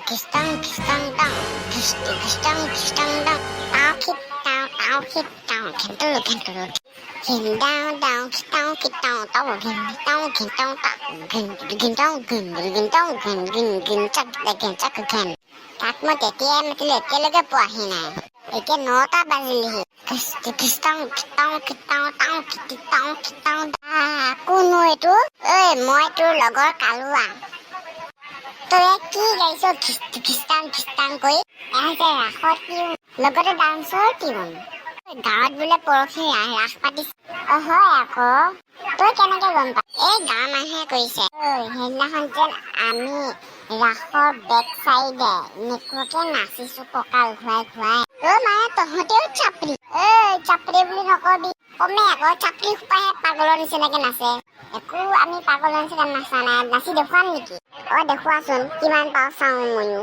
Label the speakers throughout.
Speaker 1: kistang kistang dang, kistang kistang dang, tao kit tao kentul kentul. Kin down down kistang kitang tao kin kitang tak kin tao kin chak kin. Tak mo tetia matile telege puahi na. Eke nota bazili. Kistang kitang kitang tao kitang da. Kuno itu? Moi tu logor kalua. তই কি গাইছ খ্ৰীষ্টান কৈ এহেঁতে ৰাসত tune লগতে ডান্সৰ tune গাঁৱত বোলে পৰহি ৰাস পাতিছে হয় আকৌ তই কেনেকে গম পা এই গাঁৱৰ মানুহে কৈছে সেইদিনাখন যেন আমি ৰাসৰ বেক চাইডে নেকুৱাকে নাচিছো কঁকাল ঘূৰাই মানে তহঁতেও চাপৰি বুলি নকবি কমে আকৌ চাপৰি সোপাহে পাগলৰ নিচিনাকে নাচে একো আমি পাগলৰ নিচিনা নাচা নাই নাচি দেখুৱাম নেকি দেখুৱাচোন কিমান পাওঁ চাওঁ ময়ো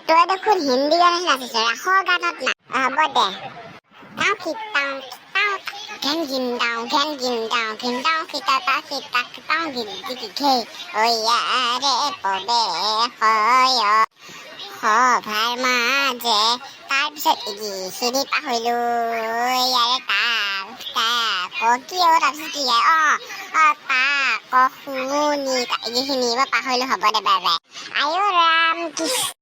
Speaker 1: তই দেখোন হিন্দী গানত নাচিছ ৰাসৰ গানত না হ'ব দে ঘেন গিন ডাও পবে হয় সভাৰ মাজে তাৰপিছত সিৰি পাহৰিলো ইয়াৰে তাৰপিছত কি শুনি এইখিনি পাহৰিলো হ'ব দে বাই বাই আয়ো ৰাম কৃষ্ণ